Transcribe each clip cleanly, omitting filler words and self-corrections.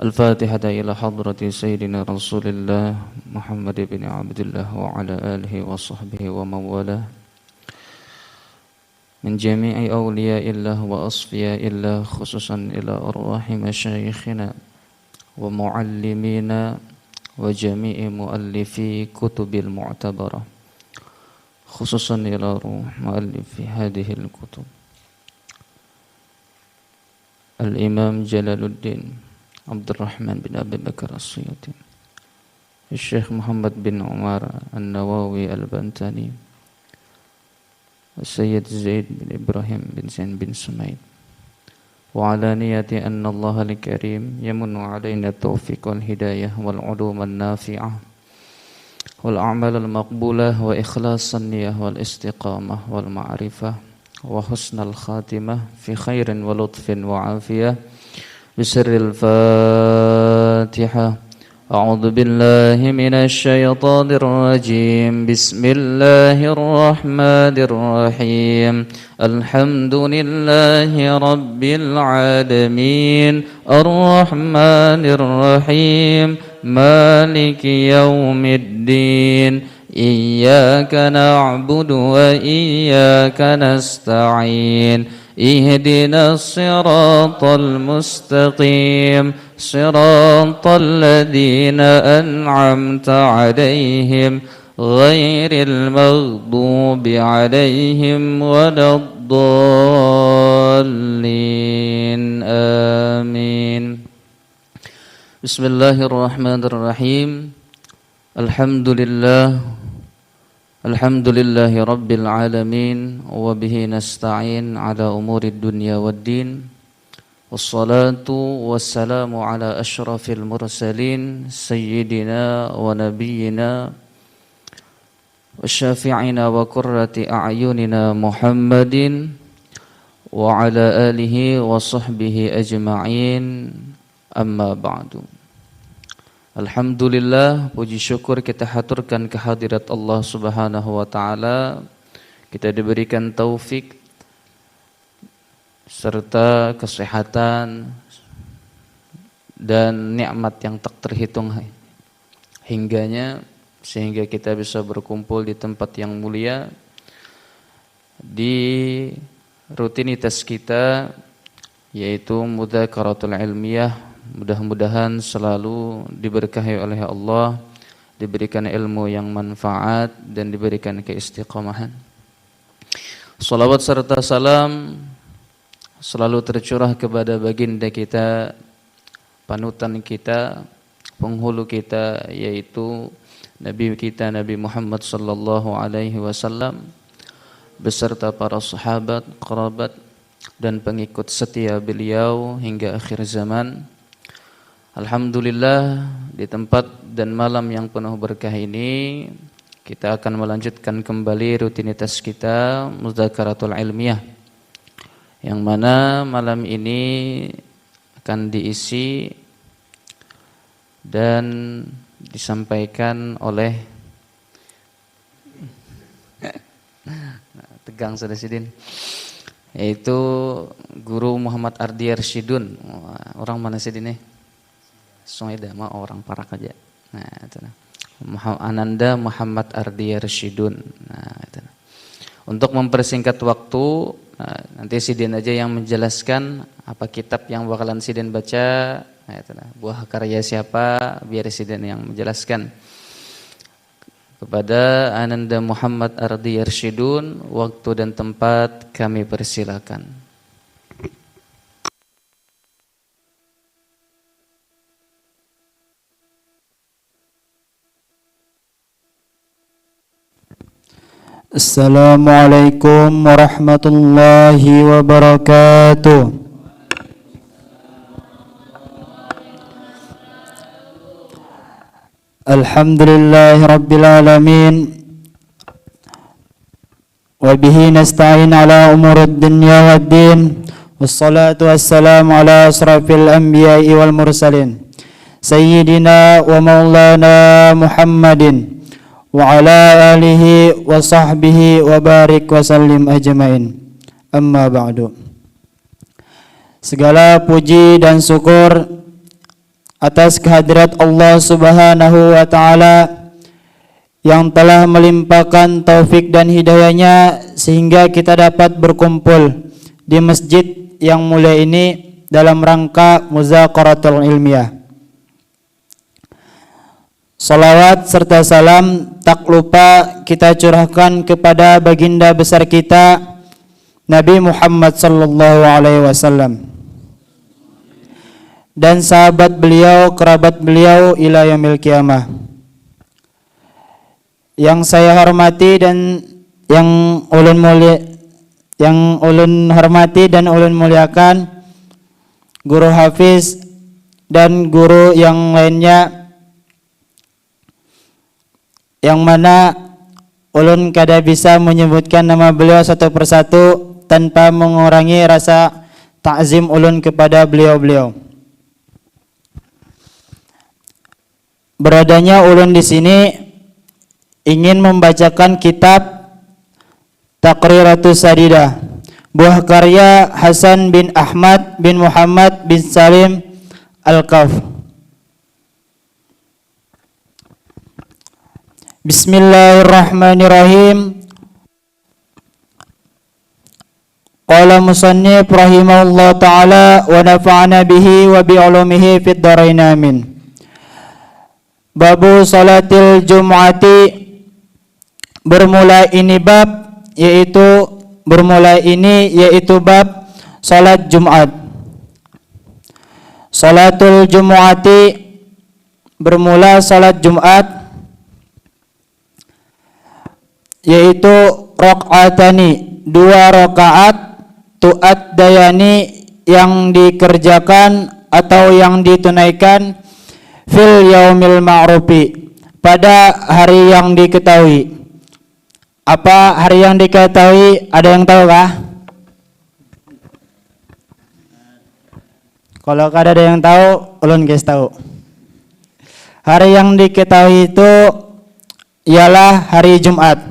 الفاتحة إلى حضرة سيدنا رسول الله محمد بن عبد الله وعلى آله وصحبه ومن والاه من جميع أولياء الله وأصفياء الله خصوصا إلى أرواح مشايخنا ومعلمينا وجميع مؤلفي كتب المعتبرة خصوصا إلى روح مؤلف هذه الكتب الإمام جلال الدين عبد الرحمن بن أبي بكر السيوطي الشيخ محمد بن عمر النووي البنتاني السيد زيد بن إبراهيم بن زين بن سميد وعلى نية أن الله الكريم يمن علينا التوفيق والهداية والعلوم النافعة والأعمال المقبولة وإخلاص النية والاستقامة والمعرفة وحسن الخاتمة في خير ولطف وعافية بسر الفاتحة أعوذ بالله من الشيطان الرجيم بسم الله الرحمن الرحيم الحمد لله رب العالمين الرحمن الرحيم مالك يوم الدين إياك نعبد وإياك نستعين اهدنا الصراط المستقيم صراط الذين أنعمت عليهم غير المغضوب عليهم ولا الضالين آمين بسم الله الرحمن الرحيم الحمد لله رب العالمين وبه نستعين على أمور الدنيا والدين والصلاة والسلام على أشرف المرسلين سيدنا ونبينا وشافعنا وقرة أعيننا محمد وعلى آله وصحبه أجمعين أما بعد. Alhamdulillah, puji syukur kita haturkan kehadirat Allah Subhanahu wa taala. Kita diberikan taufik serta kesehatan dan nikmat yang tak terhitung hingganya sehingga kita bisa berkumpul di tempat yang mulia di rutinitas kita yaitu Mudzakaratul Ilmiyah. Mudah-mudahan selalu diberkahi oleh Allah, diberikan ilmu yang manfaat dan diberikan keistiqomahan. Salawat serta salam selalu tercurah kepada baginda kita, panutan kita, penghulu kita, yaitu Nabi kita Nabi Muhammad sallallahu alaihi wasallam beserta para sahabat, kerabat dan pengikut setia beliau hingga akhir zaman. Alhamdulillah, di tempat dan malam yang penuh berkah ini kita akan melanjutkan kembali rutinitas kita Mudzakaratul Ilmiyah, yang mana malam ini akan diisi dan disampaikan oleh tegang sudah sidin, yaitu Guru Muhammad Ardi Arsyidun. Orang mana sidin nih? Sungai Dama, orang Parak aja. Nah, itu. Ananda Muhammad Ardi Arsyidun. Nah, itu. Untuk mempersingkat waktu, nanti sidin aja yang menjelaskan apa kitab yang bakalan sidin baca. Nah, itu. Buah karya siapa, biar sidin yang menjelaskan. Kepada Ananda Muhammad Ardi Arsyidun, waktu dan tempat kami persilakan. Assalamualaikum warahmatullahi wabarakatuh. Alhamdulillahi rabbil alamin. Wa bihi nasta'in ala umurid dunya waddin. Wassalatu wassalamu ala asrafil anbiya'i wal mursalin Sayyidina wa maulana Muhammadin wa ala alihi wa sahbihi wa barik wa sallim ajmain. Amma ba'du. Segala puji dan syukur atas kehadirat Allah Subhanahu wa taala yang telah melimpahkan taufik dan hidayahnya sehingga kita dapat berkumpul di masjid yang mulia ini dalam rangka muzaqaratul ilmiah. Salawat serta salam tak lupa kita curahkan kepada baginda besar kita Nabi Muhammad sallallahu alaihi wasallam dan sahabat beliau, kerabat beliau ila yaumil qiyamah. Yang saya hormati dan yang ulun hormati dan ulun muliakan guru hafiz dan guru yang lainnya, yang mana ulun kada bisa menyebutkan nama beliau satu persatu tanpa mengurangi rasa takzim ulun kepada beliau-beliau. Beradanya ulun di sini ingin membacakan kitab Taqriratus Sadidah, buah karya Hasan bin Ahmad bin Muhammad bin Salim Al-Kaf. Bismillahirrahmanirrahim. Qala musannif rahimahullah ta'ala wa nafa'ana bihi wa bi'ulumihi fid dharain amin. Babu salatil jum'ati. Bermula ini yaitu bab salat Jumat. Salatul jum'ati, bermula salat Jumat, yaitu rakaatani, 2 rakaat, tu'ad dayani, yang dikerjakan atau yang ditunaikan, fil yaumil ma'rufi, pada hari yang diketahui. Apa hari yang diketahui? Ada yang tahu kah? Kalau kada ada yang tahu, ulun guys tahu. Hari yang diketahui itu ialah hari Jumat.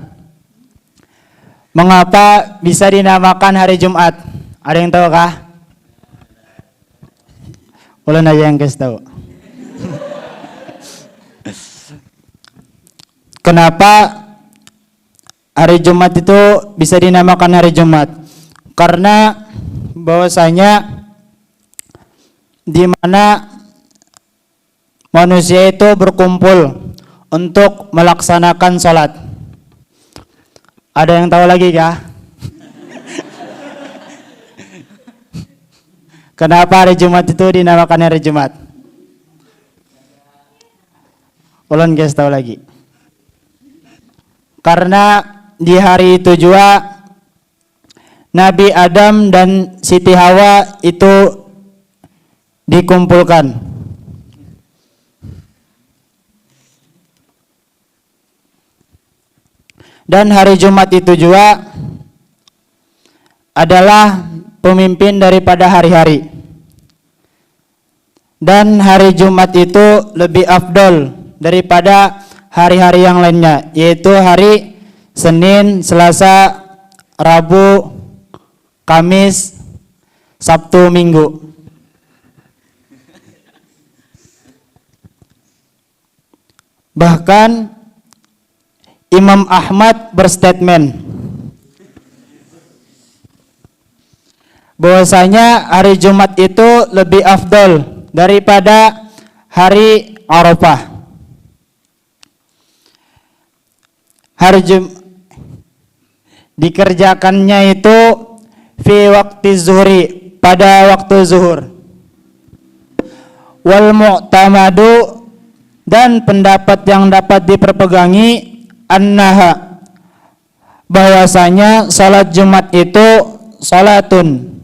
Mengapa bisa dinamakan hari Jumat? Ada yang tahu kah? Ulun aja yang guys tahu. Kenapa hari Jumat itu bisa dinamakan hari Jumat? Karena bahwasanya di mana manusia itu berkumpul untuk melaksanakan sholat. Ada yang tahu lagi kah? Kenapa hari Jumat itu dinamakan hari Jumat? Ulun guys tahu lagi. Karena di hari itu juga Nabi Adam dan Siti Hawa itu dikumpulkan. Dan hari Jumat itu juga adalah pemimpin daripada hari-hari. Dan hari Jumat itu lebih afdol daripada hari-hari yang lainnya, yaitu hari Senin, Selasa, Rabu, Kamis, Sabtu, Minggu. Bahkan Imam Ahmad berstatement bahwasanya hari Jumat itu lebih afdol daripada hari Arafah. Hari Jumat dikerjakannya itu fi waktu zuhri, pada waktu zuhur. Wal mu'tamadu, dan pendapat yang dapat diperpegangi, annaha, bahwasanya salat Jumat itu salatun,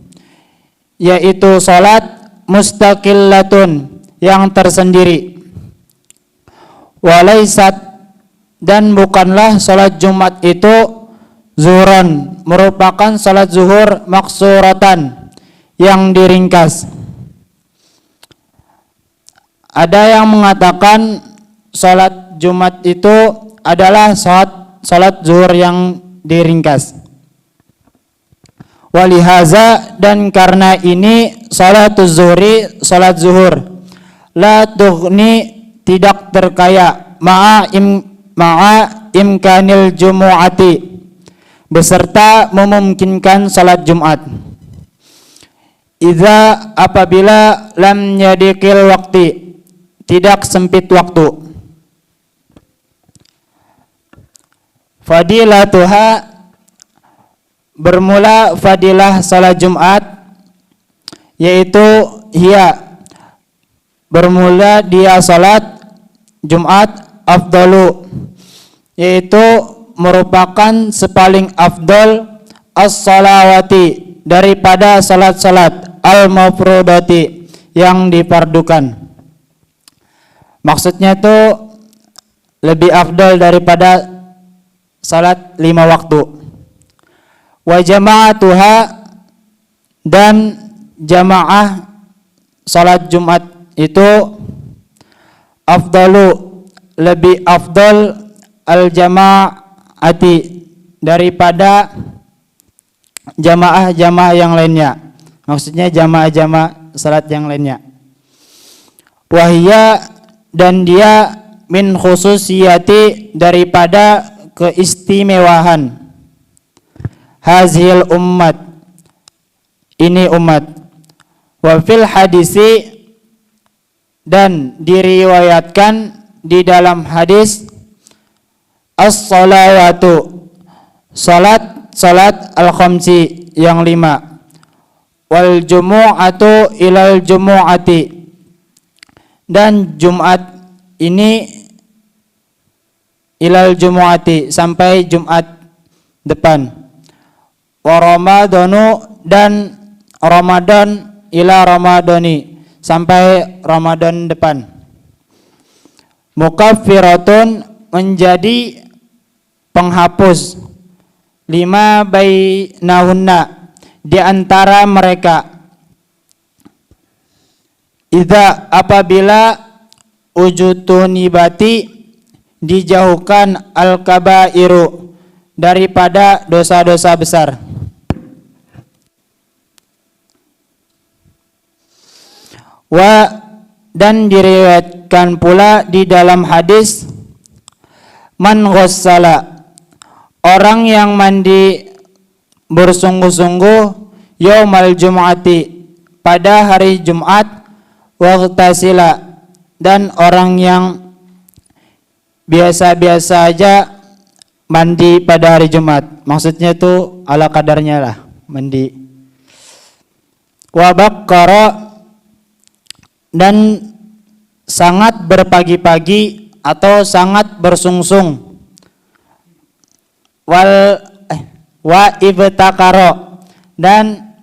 yaitu salat mustaqillatun, yang tersendiri. Walaisat, dan bukanlah salat Jumat itu zuhuran, merupakan salat zuhur maksuratan, yang diringkas. Ada yang mengatakan salat Jumat itu adalah salat zuhur yang diringkas. Walihaza, dan karena ini salatuz zuhri, salat zuhur, la tughni tidak terkaya ma'a imkanil jumu'ati beserta memungkinkan salat Jumat. Idza apabila lam yadiqil waqti tidak sempit waktu. Fadilatuha bermula fadilah salat Jumat yaitu hiya bermula dia salat Jumat afdalu yaitu merupakan sepaling afdal as-salawati daripada salat-salat al-mafrudati yang difardukan. Maksudnya itu lebih afdal daripada salat 5 waktu. Wa jama'atuha dan jamaah salat Jumat itu afdalu lebih afdal al-jama'ati daripada jamaah-jamaah yang lainnya. Maksudnya jamaah-jamaah salat yang lainnya. Wahia dan dia min khususiyati daripada keistimewahan hazil ummat ini umat. Wa fil hadisi dan diriwayatkan di dalam hadis as-salawatu salat al-khamsi yang 5 wal jumu'atu ilal jumu'ati dan Jumat ini ilal jumu'ati sampai Jumat depan. Wa ramadanu dan Ramadan ila ramadani sampai Ramadan depan. Mukaffiratun menjadi penghapus 5 bainahunna di antara mereka. Idza apabila ujutunibati dijauhkan al-kabairu daripada dosa-dosa besar. Wa dan diriwayatkan pula di dalam hadis man ghassala orang yang mandi bersungguh-sungguh yaumal jum'ati pada hari Jumat waghtasila dan orang yang biasa-biasa aja mandi pada hari Jumat. Maksudnya itu ala kadarnya lah mandi. Wa baqqara dan sangat berpagi-pagi atau sangat bersungsung. Wa ibtakara dan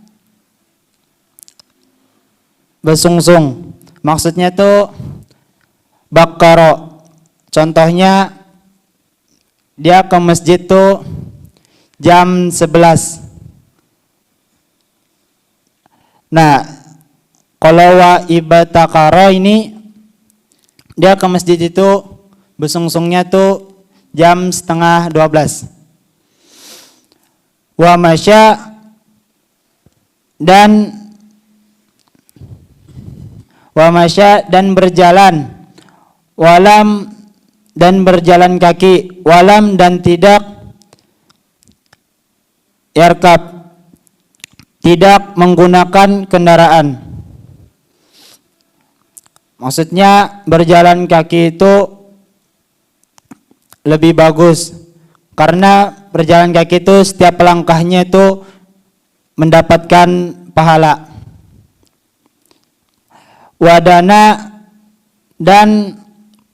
bersungsung. Maksudnya itu baqqara. Contohnya dia ke masjid tuh jam 11. Nah, kalau wa ibtakara ini dia ke masjid itu bersungsungnya tuh jam setengah 12. Wa masya dan berjalan walam dan berjalan kaki walam dan tidak yarkab tidak menggunakan kendaraan. Maksudnya berjalan kaki itu lebih bagus karena berjalan kaki itu setiap langkahnya itu mendapatkan pahala. Wadana dan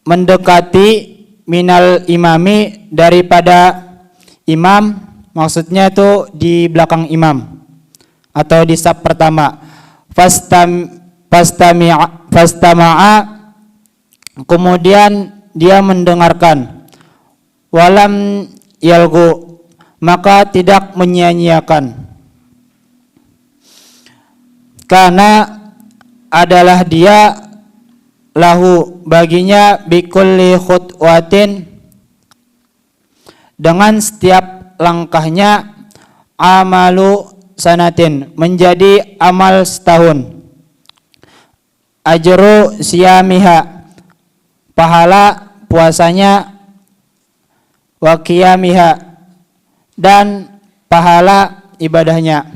mendekati minal imami daripada imam, maksudnya itu di belakang imam atau di saf pertama. Fastama'a kemudian dia mendengarkan. Walam yalgu maka tidak menyia-nyiakan. Karena adalah dia lahu baginya bikulli khutwatin dengan setiap langkahnya amalu sanatin menjadi amal setahun. ajru siyamiha, pahala puasanya, wa qiyamiha, dan pahala ibadahnya.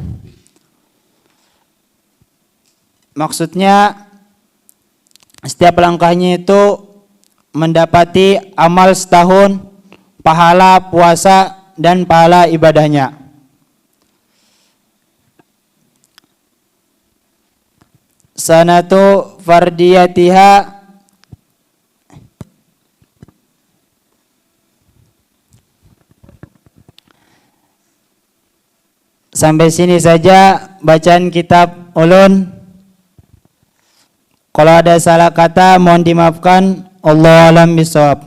Maksudnya setiap langkahnya itu mendapati amal setahun, pahala puasa dan pahala ibadahnya. Sanatu fardiyatiha, sampai sini saja bacaan kitab ulun. Kalau ada salah kata mohon dimaafkan. Allahu a'lam bishawab.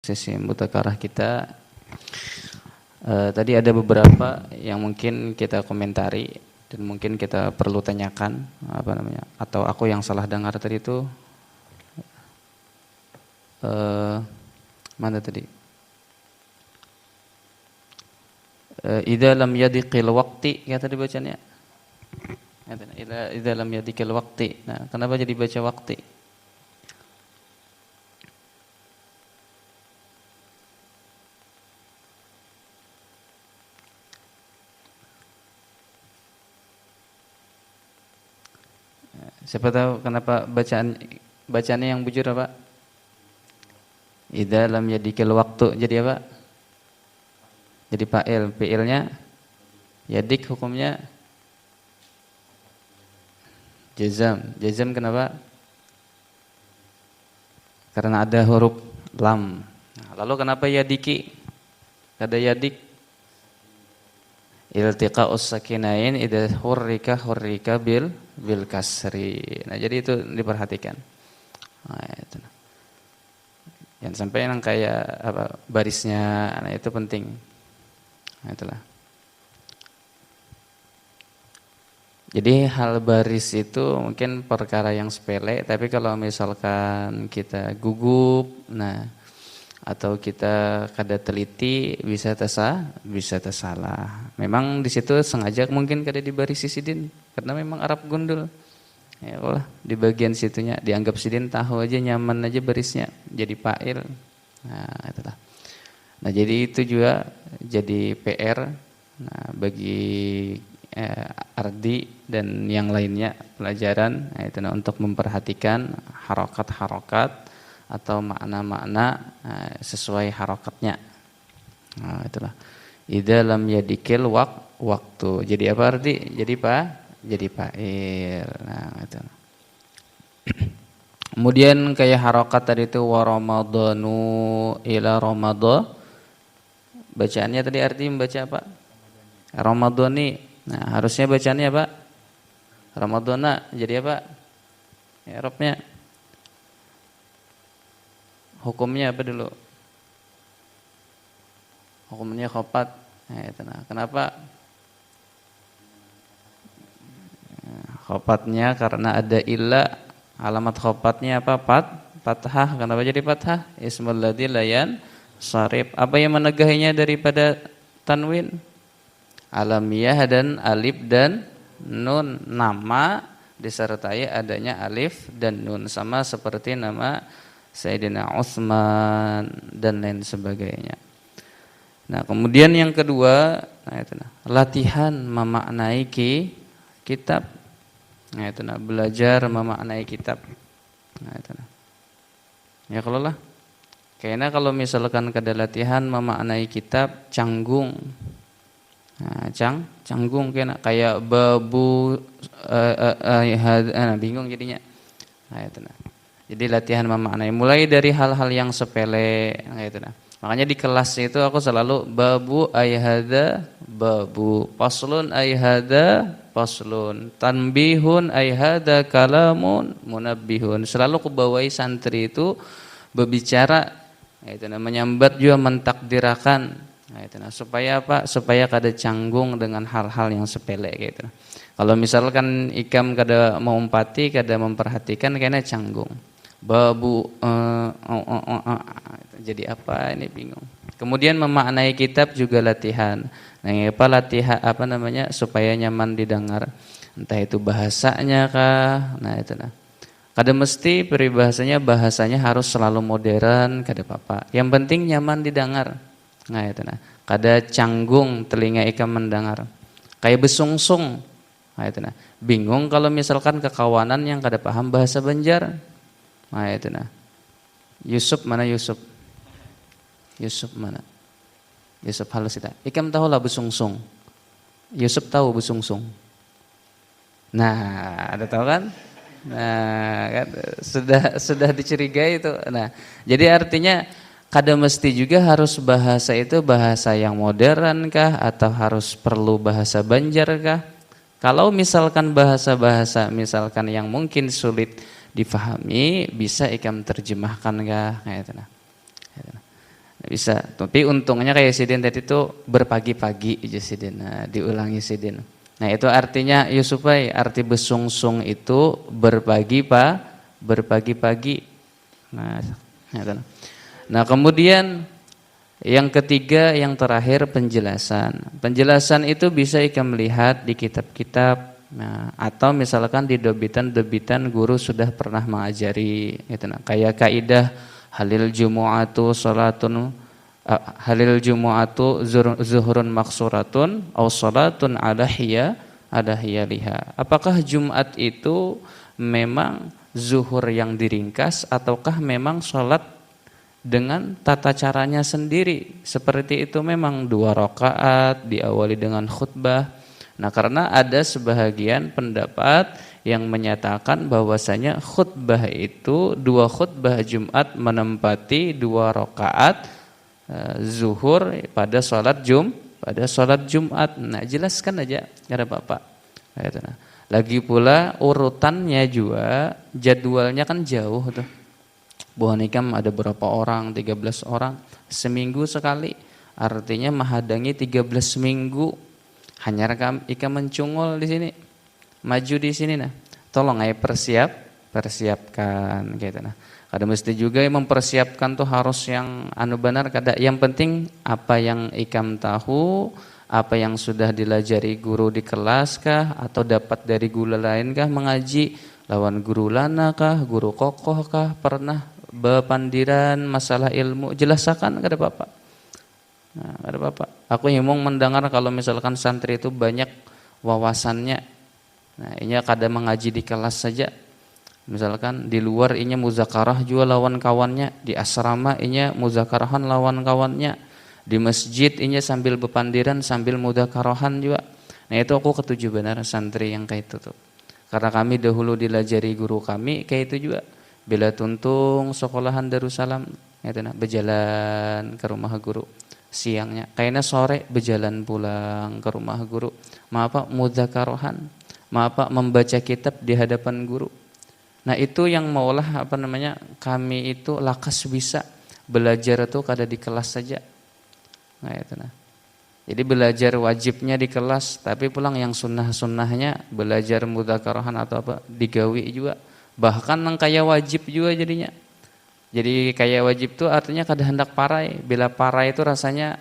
Sesi mutakarah kita tadi ada beberapa yang mungkin kita komentari dan mungkin kita perlu tanyakan atau aku yang salah dengar tadi itu mana tadi? Idza lam yadiqil waqti, ya tadi bacanya. Idza lam yadiqil waqti. Nah, kenapa jadi baca waqti? Siapa tahu kenapa bacaannya yang bujur apa? Idza lam yadikil waktu jadi apa? Jadi fa'il, fi'ilnya yadik, hukumnya jazam. Jazam kenapa? Karena ada huruf lam. Nah, lalu kenapa yadiki? Ada yadik. Iltiqa'us sakinain idza hurrika bil kasri. Nah, jadi itu diperhatikan. Nah, itu. Jangan sampai yang kayak apa barisnya, nah itu penting. Nah, itulah. Jadi hal baris itu mungkin perkara yang sepele, tapi kalau misalkan kita gugup, nah atau kita kada teliti bisa tersalah. Memang di situ sengaja mungkin kada dibarisi sidin karena memang Arab gundul. Ya Allah, di bagian situnya dianggap sidin tahu aja nyaman aja barisnya jadi fa'il. Nah, itulah. Nah, jadi itu juga jadi PR bagi Ardi dan yang lainnya pelajaran itu untuk memperhatikan harokat-harokat atau makna-makna sesuai harokatnya. Nah, itulah. Idza lam yadikil waktu. Jadi apa arti? Jadi fa'il. Nah, itu. Kemudian kayak harokat tadi itu wa ramadhanu ila ramadhan. Bacaannya tadi arti membaca apa? Ramadhani. Nah, harusnya bacaannya apa? Ramadhana. Jadi apa? I'rabnya. Hukumnya apa dulu? Hukumnya khopat. Nah, itu nah. Kenapa? Khopatnya karena ada illa. Alamat khopatnya apa? Fathah. Kenapa jadi fathah? Ismul ladzi layan sarif. Apa yang menegahinya daripada tanwin? Alamiyah dan alif dan nun. Nama disertai adanya alif dan nun, sama seperti nama Sayyidina Utsman dan lain sebagainya. Nah, kemudian yang kedua, latihan memaknai kitab. Nah, itu belajar memaknai kitab. Nah, itu ya kalau lah. Kayaknya kalau misalkan kada latihan memaknai kitab canggung. Nah, canggung kayak babu bingung jadinya. Nah, itu Jadi latihan memaknai mulai dari hal-hal yang sepele, gitu. Makanya di kelas itu aku selalu babu ayhada babu, paslun ayhada paslun, tanbihun ayhada kalamun munabbihun. Selalu aku bawai santri itu berbicara, gitu. Menyambat juga mentakdirakan, Nah, itu nah, supaya apa? Supaya kada canggung dengan hal-hal yang sepele gitu. Kalau misalkan ikam kada meumpati, kada memperhatikan kayaknya canggung. Babu jadi apa ini bingung. Kemudian memaknai kitab juga latihan. Nah, apa latihan apa namanya supaya nyaman didengar. Entah itu bahasanya kah. Nah, itu nah. Kada mesti peribahasanya bahasanya harus selalu modern, kada apa-apa. Yang penting nyaman didengar. Nah, itu nah. Kada canggung telinga ikam mendengar. Kayak besungsung. Nah, itu nah. Bingung kalau misalkan kekawanan yang kada paham bahasa Banjar. Nah, itu nah. Yusuf mana Yusuf? Yusuf mana? Yusuf halus kita. Ikam tahu lah besungsung. Yusuf tahu besungsung. Nah, ada tahu kan? Nah, kan sudah dicurigai itu. Nah, jadi artinya kada mesti juga harus bahasa itu bahasa yang modern kah atau harus perlu bahasa Banjar kah? Kalau misalkan bahasa-bahasa misalkan yang mungkin sulit difahami, bisa ikam terjemahkan kah? Nah, itu nah. Bisa. Tapi untungnya kayak Sidin tadi itu berpagi-pagi aja Sidin. Nah, diulangi Sidin. Nah, itu artinya Yusupai, arti besungsung itu berpagi-pagi. Nah, nah, kemudian yang ketiga, yang terakhir penjelasan. Penjelasan itu bisa ikam melihat di kitab-kitab, nah, atau misalkan di dobitan-dobitan guru sudah pernah mengajari. Gitu, nah, kayak kaidah halil jumu'atu salatun halil jumu'atu zuhurun maksuratun aw salatun ala hiya liha. Apakah Jumat itu memang zuhur yang diringkas ataukah memang salat dengan tata caranya sendiri? Seperti itu memang 2 rakaat diawali dengan khutbah. Nah, karena ada sebahagian pendapat yang menyatakan bahwasanya khutbah itu 2 khutbah Jumat menempati 2 rakaat zuhur pada sholat Jumat. Nah, jelaskan aja ada Bapak. Lagi pula urutannya juga jadwalnya kan jauh tuh. Buah nikam ada berapa orang? 13 orang seminggu sekali. Artinya menghadangi 13 minggu. Hanya ikam mencungul di sini. Maju di sini nah. Tolong ayo persiapkan gitu nah. Kada mesti juga yang mempersiapkan tuh harus yang benar kada. Yang penting apa yang ikam tahu, apa yang sudah dilajari guru di kelas kah atau dapat dari guru lain kah mengaji lawan guru lana kah, guru kokoh kah pernah bepandiran masalah ilmu jelasakan kada Bapak. Nah, kada Bapak. Aku himung mendengar kalau misalkan santri itu banyak wawasannya. Nah, ini kada mengaji di kelas saja. Misalkan di luar inya muzakarah juga lawan kawannya, di asrama inya muzakarahan lawan kawannya, di masjid inya sambil bepandiran sambil muzakarahan juga. Nah, itu aku ketujuh benar santri yang kayak itu tuh. Karena kami dahulu dilajari guru kami kayak itu juga. Bila tuntung sekolahan Darussalam itu nah berjalan ke rumah guru. Siangnya kayaknya sore berjalan pulang ke rumah guru. Maaf Pak, muzakarahan. Maaf Pak, membaca kitab di hadapan guru. Nah, itu yang maulah kami itu lakas bisa belajar itu kada di kelas saja. Nah, itu nah. Jadi belajar wajibnya di kelas, tapi pulang yang sunnah-sunnahnya belajar mudzakarah atau apa digawi juga. Bahkan nang kaya wajib juga jadinya. Jadi kaya wajib itu artinya kada hendak parai. Bila parai itu rasanya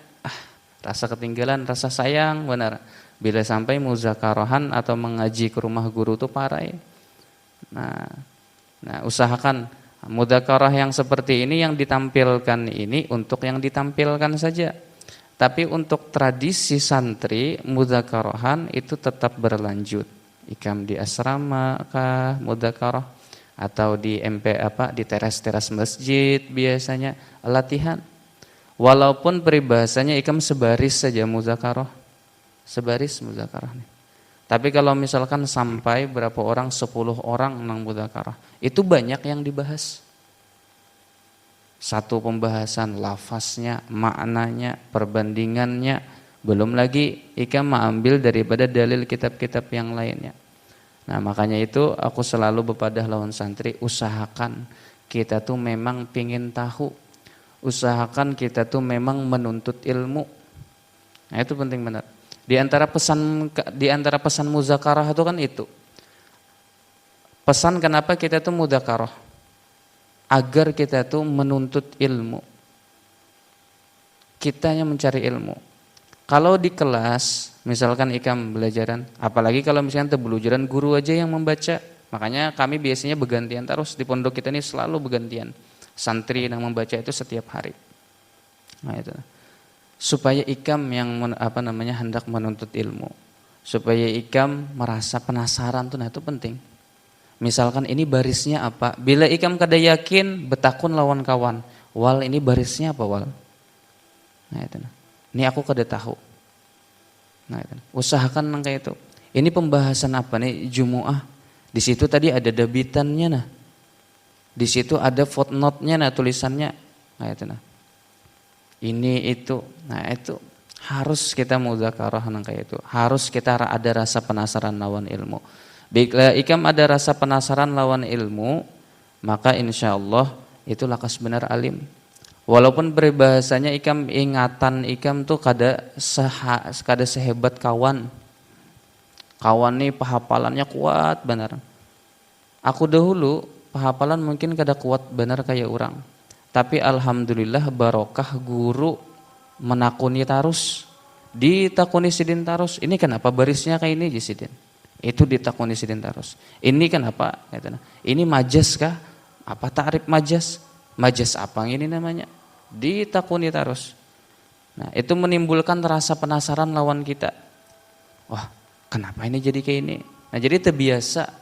rasa ketinggalan, rasa sayang benar. Bila sampai muzakarahan atau mengaji ke rumah guru itu parai. Nah, usahakan mudzakarah yang seperti ini yang ditampilkan ini untuk yang ditampilkan saja. Tapi untuk tradisi santri mudzakarahan itu tetap berlanjut. Ikam di asrama kah mudzakarah atau di di teras-teras masjid biasanya latihan. Walaupun peribahasanya ikam sebaris saja mudzakarah. Sebaris mudzakarah nih. Tapi kalau misalkan sampai berapa orang, 10 orang nang mudzakarah, itu banyak yang dibahas. Satu pembahasan lafaznya, maknanya, perbandingannya, belum lagi ikam mengambil daripada dalil kitab-kitab yang lainnya. Nah, makanya itu aku selalu bepadah lawan santri, usahakan kita tuh memang pingin tahu, usahakan kita tuh memang menuntut ilmu. Nah, itu penting benar. Di antara pesan muzakarah itu kan itu. Pesan kenapa kita tuh muzakarah? Agar kita tuh menuntut ilmu. Kitanya mencari ilmu. Kalau di kelas, misalkan ikam belajaran, apalagi kalau misalkan terbelajaran guru aja yang membaca, makanya kami biasanya bergantian terus di pondok kita ini selalu bergantian. Santri yang membaca itu setiap hari. Nah, itu. Supaya ikam yang hendak menuntut ilmu. Supaya ikam merasa penasaran tuh, nah itu penting. Misalkan ini barisnya apa? Bila ikam kada yakin, betakun lawan kawan. Wal ini barisnya apa wal? Nah itu. Ini aku kada tahu. Nah itu. Usahakan nang kayak itu. Ini pembahasan apa nih Jumu'ah? Di situ tadi ada dabitannya nah. Di situ ada footnote-nya nah tulisannya. Nah itu nah. Ini itu. Nah itu harus kita mudzakarah nang kayak itu. Harus kita ada rasa penasaran lawan ilmu. Bila ikam ada rasa penasaran lawan ilmu, maka insya Allah itu lakas benar alim. Walaupun berbahasanya ikam ingatan ikam tuh kada sehebat kawan. Kawan nih pahapalannya kuat benar. Aku dahulu pahapalan mungkin kada kuat benar kayak orang. Tapi alhamdulillah barokah guru menakuni tarus. Ditakuni sidin tarus. Ini kenapa barisnya kayak ini sidin? Itu ditakuni sidin tarus. Ini kenapa? Ini majas kah? Apa ta'rif majas? Majas apa ini namanya? Ditakuni terus. Nah, itu menimbulkan rasa penasaran lawan kita. Wah, kenapa ini jadi kayak ini? Nah, jadi terbiasa.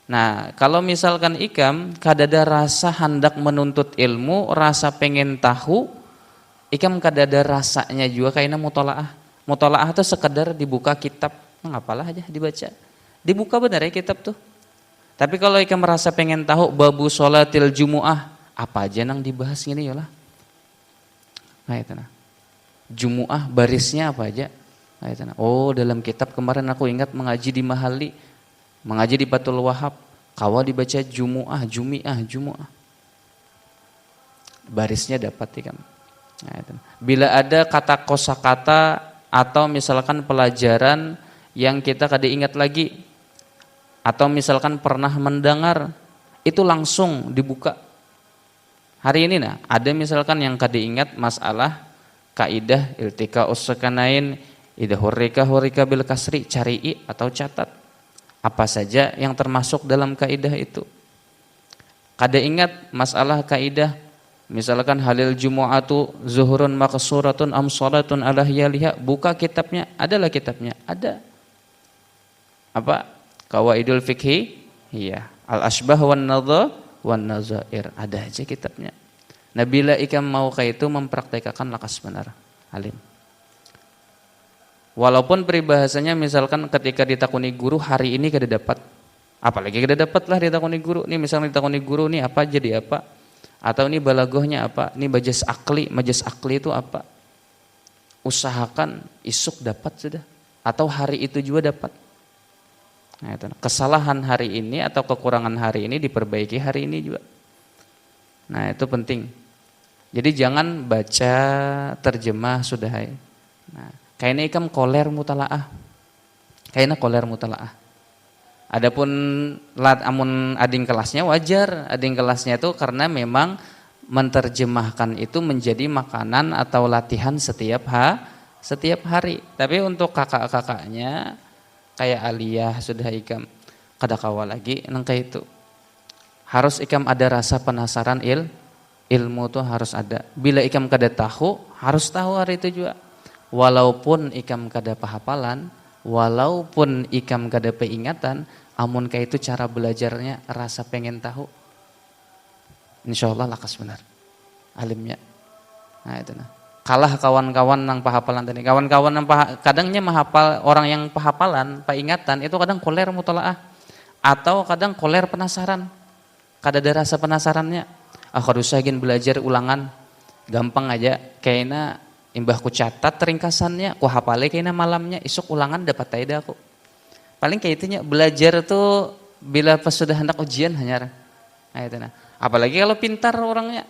Nah, kalau misalkan ikam kadada rasa hendak menuntut ilmu, rasa pengen tahu, ikam kadada rasanya juga kayaknya mutolaah. Mutolaah itu sekedar dibuka kitab, nah, apalah aja dibaca. Dibuka benar ya kitab tuh. Tapi kalau ikam merasa pengen tahu babu sholatil jumu'ah, apa aja nang dibahas gini yolah. Nah itu nah. Jumu'ah barisnya apa aja. Nah itu nah. Oh dalam kitab kemarin aku ingat mengaji di Mahali, mengaji di Batul Wahab, kawa dibaca Jumu'ah, Jumu'ah. Barisnya dapat ikam. Nah itu. Bila ada kata kosakata atau misalkan pelajaran yang kita kada ingat lagi, atau misalkan pernah mendengar, itu langsung dibuka. Hari ini nah, ada misalkan yang kada ingat masalah kaidah iltika ussakanain idza hurrika bil kasri, cari atau catat. Apa saja yang termasuk dalam kaidah itu. Kada ingat masalah kaidah misalkan halil jumu'atu zuhurun maqsuratun am shalatun ala hiyaliha, buka kitabnya, adalah kitabnya, ada. Apa? Qawaidul fikhi, iya, al-asbah wan nazair, ada aja kitabnya. Nah bila ikam mau kayak itu mempraktekkan lakas benar alim. Walaupun peribahasanya misalkan ketika ditakuni guru hari ini kada dapat, apalagi kada dapat lah ditakuni guru. Nih misalnya ditakuni guru nih apa jadi apa, atau ini balagohnya apa, ini majas akli itu apa. Usahakan isuk dapat sudah, atau hari itu juga dapat. Nah, itu. Kesalahan hari ini atau kekurangan hari ini diperbaiki hari ini juga. Nah itu penting. Jadi jangan baca terjemah sudah. Nah, kayaknya ikam koler mutalaah. Adapun amun ading kelasnya wajar. Ading kelasnya itu karena memang menerjemahkan itu menjadi makanan atau latihan setiap hari. Tapi untuk kakak-kakaknya kayak aliyah sudah ikam kada kawal lagi nang kayak itu. Harus ikam ada rasa penasaran ilmu tuh harus ada. Bila ikam kada tahu, harus tahu hari itu juga. Walaupun ikam kada pahapalan, walaupun ikam kada peingatan, amun kayak itu cara belajarnya rasa pengen tahu. Insyaallah lakas benar alimnya. Nah itu nah. Kalah kawan-kawan nang pahapalan tadi. Kawan-kawan nang kadangnya mahapal, orang yang pahapalan, paingatan itu kadang koler mutolaah atau kadang koler penasaran. Kada ada rasa penasarannya. Aku usah ingin belajar ulangan. Gampang aja. Kayaknya imbah ku catat ringkasannya, ku hafale kayaknya malamnya, isuk ulangan dapat taida aku. Paling kayak itunya belajar tuh bila pas sudah hendak ujian hanya. Nah itu nah. Apalagi kalau pintar orangnya.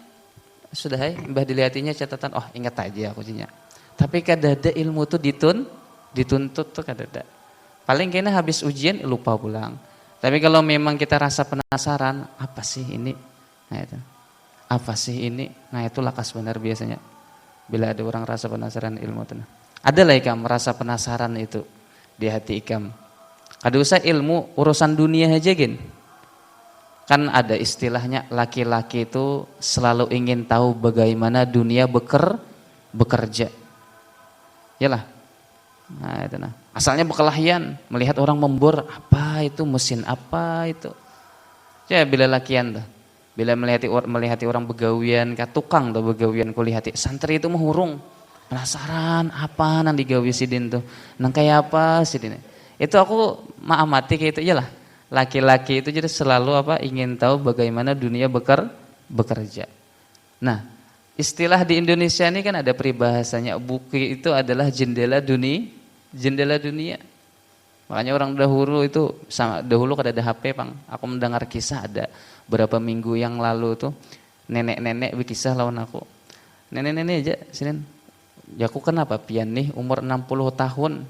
Sudah imbah dilihatinya catatan, oh ingat aja aku jinya. Tapi kadada ilmu tuh dituntut tuh kadada. Paling kayaknya habis ujian lupa pulang. Tapi kalau memang kita rasa penasaran, apa sih ini? Nah itu. Apa sih ini? Nah itu lakas benar biasanya. Bila ada orang rasa penasaran ilmu itu. Ada lah ikam merasa penasaran itu di hati ikam. Kada usah ilmu urusan dunia aja gin. Kan ada istilahnya laki-laki itu selalu ingin tahu bagaimana dunia bekerja. Yalah. Nah itu nah. Asalnya berkelahian melihat orang membor, apa itu mesin apa itu. Ya bila lakian tuh. Bila melihati orang begawian, ka tukang tuh begawian kulihati. Santri itu menghurung. Penasaran apa nang digawi sidin tuh. Nang kayak apa sidin. Itu aku mengamati kayak itu iyalah. Laki-laki itu jadi selalu apa ingin tahu bagaimana dunia bekerja. Nah, istilah di Indonesia ini kan ada peribahasanya, buku itu adalah jendela dunia. Makanya orang dahulu itu dahulu kada ada HP, Bang. Aku mendengar kisah ada berapa minggu yang lalu tuh nenek-nenek berkisah lawan aku. Nenek-nenek aja sini. Ya aku kenapa pian nih umur 60 tahun.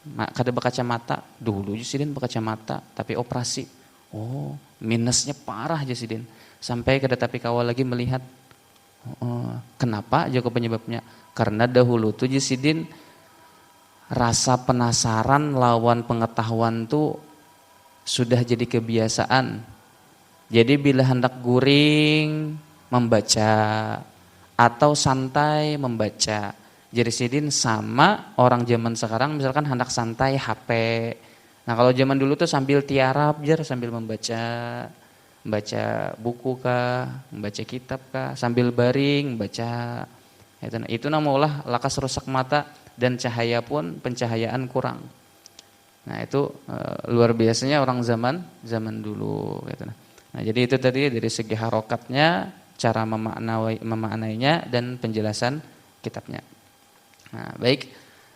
Kada berkacamata, dulu Jasidin berkacamata tapi operasi. Oh, minusnya parah Jasidin. Sampai kada tapi kawal lagi melihat. Kenapa? Jago penyebabnya. Karena dahulu tuh Jasidin rasa penasaran lawan pengetahuan tuh sudah jadi kebiasaan. Jadi bila hendak guring membaca atau santai membaca. Jadi sidin sama orang zaman sekarang misalkan hendak santai HP. Nah kalau zaman dulu tuh sambil tiarap sambil membaca buku kah, membaca kitab kah, sambil baring membaca. Itu namanya lakas rusak mata dan cahaya pun pencahayaan kurang. Nah itu luar biasanya orang zaman dulu. Nah jadi itu tadi dari segi harokatnya, cara memaknainya dan penjelasan kitabnya. Nah, baik.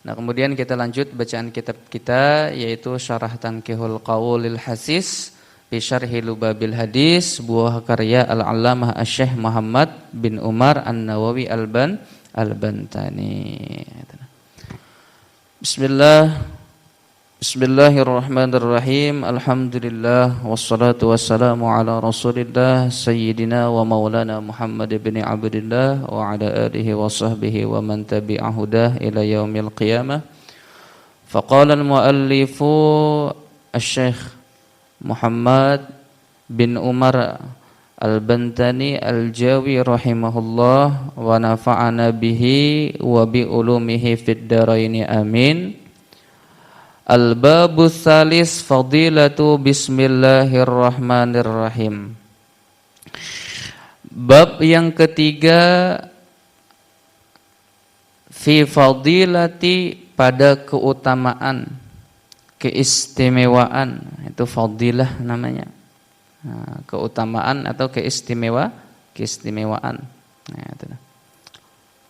Nah, kemudian kita lanjut bacaan kitab kita yaitu Syarah Tanqihul Qaulil Hasis fi Syarhi Lubabil Hadis, buah karya Al-Allamah Asy-Syaikh Muhammad bin Umar An-Nawawi Al-Bantani. Bismillahirrahmanirrahim. Alhamdulillah wassalatu wassalamu ala Rasulillah sayyidina wa maulana Muhammad bin Abdullah wa ala alihi wa sahbihi wa man tabi'ahu dah ila yaumil qiyamah. Faqala al-muallifu Asy-Syaikh Muhammad bin Umar Al-Bantani Al-Jawi rahimahullah wa nafa'ana bihi wa bi ulumihi fid dharain amin. Al-babu tsalis fadilatu bismillahirrahmanirrahim. Bab yang ketiga fi fadilati pada keutamaan, keistimewaan, itu fadilah namanya. Nah, keutamaan atau keistimewaan. Nah, itu.